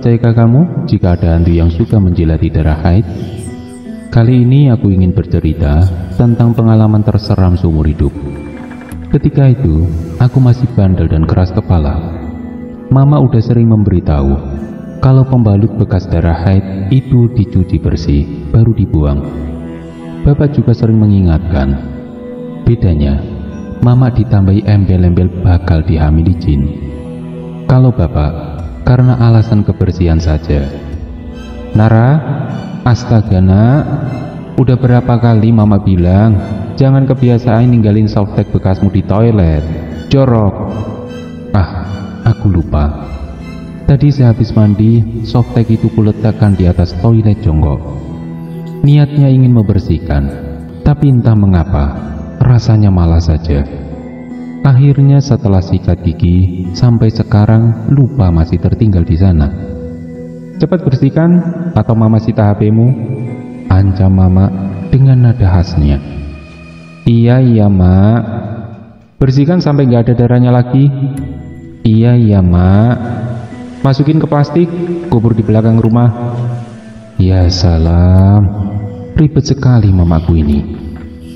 Percayakah kamu jika ada hantu yang suka menjilati darah haid? Kali ini aku ingin bercerita tentang pengalaman terseram seumur hidup. Ketika itu, aku masih bandel dan keras kepala. Mama udah sering memberitahu kalau pembalut bekas darah haid itu dicuci bersih, baru dibuang. Bapak juga sering mengingatkan. Bedanya, Mama ditambahi embel-embel bakal dihamili jin. Kalau Bapak, karena alasan kebersihan saja. Nara, astaga nak, udah berapa kali Mama bilang jangan kebiasaan ninggalin softtek bekasmu di toilet, jorok. Aku lupa. Tadi sehabis mandi, softtek itu kuletakkan di atas toilet jongkok. Niatnya ingin membersihkan, tapi entah mengapa rasanya malas saja. Akhirnya setelah sikat gigi, sampai sekarang lupa masih tertinggal di sana. Cepat bersihkan atau Mama sita HP-mu, ancam Mama dengan nada khasnya. Iya Mak, bersihkan sampai nggak ada darahnya lagi. Iya Mak, masukin ke plastik, kubur di belakang rumah. Ya salam, ribet sekali mamaku ini.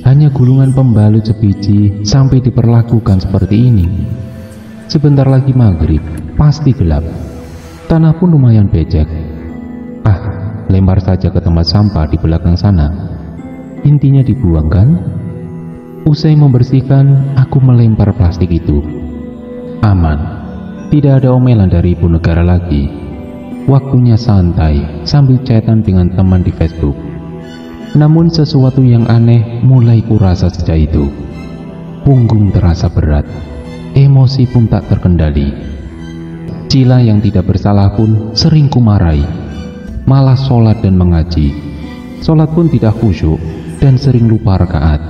Hanya gulungan pembalut sebiji sampai diperlakukan seperti ini. Sebentar lagi maghrib, pasti gelap. Tanah pun lumayan becek. Lempar saja ke tempat sampah di belakang sana. Intinya dibuang kan? Usai membersihkan, aku melempar plastik itu. Aman, tidak ada omelan dari ibu negara lagi. Waktunya santai sambil chatan dengan teman di Facebook. Namun sesuatu yang aneh mulai kurasa sejak itu. Punggung terasa berat, emosi pun tak terkendali. Cila yang tidak bersalah pun sering kumarahi. Malah sholat dan mengaji. Sholat pun tidak khusyuk dan sering lupa rakaat.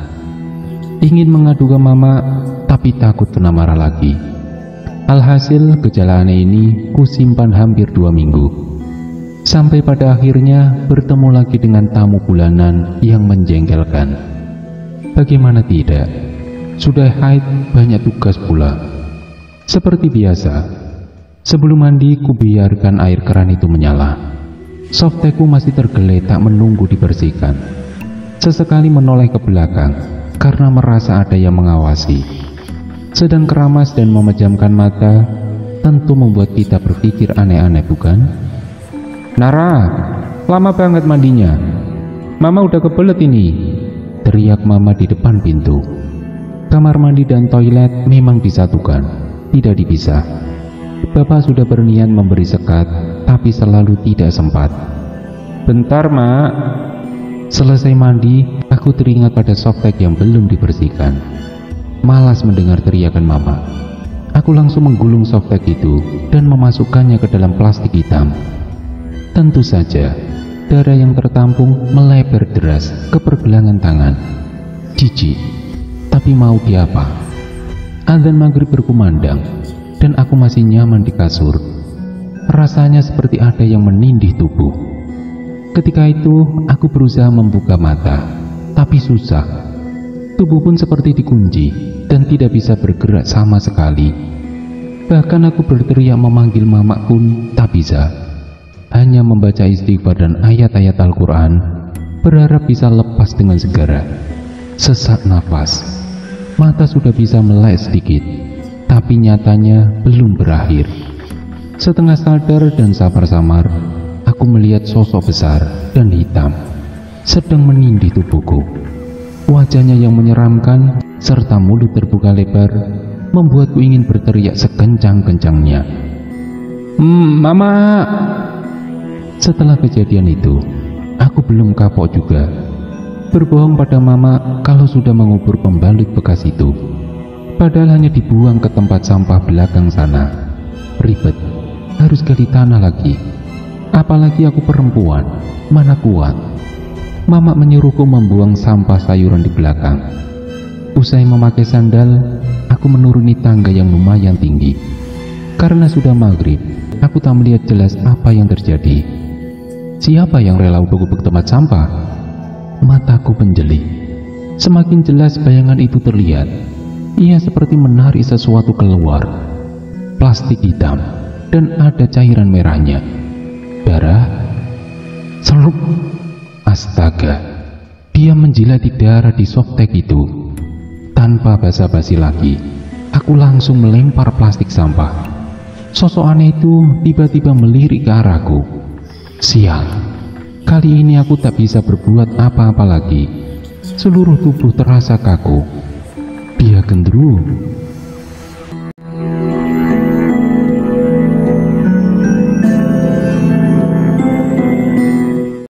Ingin mengadu ke Mama, tapi takut kena marah lagi. Alhasil gejala aneh ini kusimpan hampir 2 minggu. Sampai pada akhirnya bertemu lagi dengan tamu bulanan yang menjengkelkan. Bagaimana tidak? Sudah haid, banyak tugas pula. Seperti biasa, sebelum mandi kubiarkan air keran itu menyala. Softtekku masih tergeletak menunggu dibersihkan. Sesekali menoleh ke belakang karena merasa ada yang mengawasi. Sedang keramas dan memejamkan mata tentu membuat kita berpikir aneh-aneh, bukan? Nara, lama banget mandinya. Mama udah kebelet ini, teriak Mama di depan pintu. Kamar mandi dan toilet memang disatukan, tidak dipisah. Bapak sudah berniat memberi sekat, tapi selalu tidak sempat. Bentar Mak. Selesai mandi, aku teringat pada softtek yang belum dibersihkan. Malas mendengar teriakan Mama. Aku langsung menggulung softtek itu dan memasukkannya ke dalam plastik hitam. Tentu saja, darah yang tertampung melebar deras ke pergelangan tangan. Jijik, tapi mau diapa? Adzan maghrib berkumandang, dan aku masih nyaman di kasur. Rasanya seperti ada yang menindih tubuh. Ketika itu, aku berusaha membuka mata, tapi susah. Tubuh pun seperti dikunci, dan tidak bisa bergerak sama sekali. Bahkan aku berteriak memanggil Mama pun tak bisa. Hanya membaca istighfar dan ayat-ayat Al-Quran, berharap bisa lepas dengan segera. Sesak nafas, mata sudah bisa melek sedikit, tapi nyatanya belum berakhir. Setengah sadar dan samar-samar, aku melihat sosok besar dan hitam sedang menindih tubuhku. Wajahnya yang menyeramkan serta mulut terbuka lebar membuatku ingin berteriak sekencang-kencangnya. Mama! Setelah kejadian itu, aku belum kapok juga. Berbohong pada Mama kalau sudah mengubur pembalut bekas itu. Padahal hanya dibuang ke tempat sampah belakang sana. Ribet, harus gali tanah lagi. Apalagi aku perempuan, mana kuat. Mama menyuruhku membuang sampah sayuran di belakang. Usai memakai sandal, aku menuruni tangga yang lumayan tinggi. Karena sudah maghrib, aku tak melihat jelas apa yang terjadi. Siapa yang rela ubek-ubek tempat sampah? Mataku menjeli. Semakin jelas bayangan itu terlihat. Ia seperti menarik sesuatu keluar. Plastik hitam dan ada cairan merahnya. Darah? Selup! Astaga, dia menjilati darah di softtek itu. Tanpa basa-basi lagi, aku langsung melempar plastik sampah. Sosok aneh itu tiba-tiba melirik ke arahku. Sial, kali ini aku tak bisa berbuat apa-apa lagi. Seluruh tubuh terasa kaku. Dia gendruwo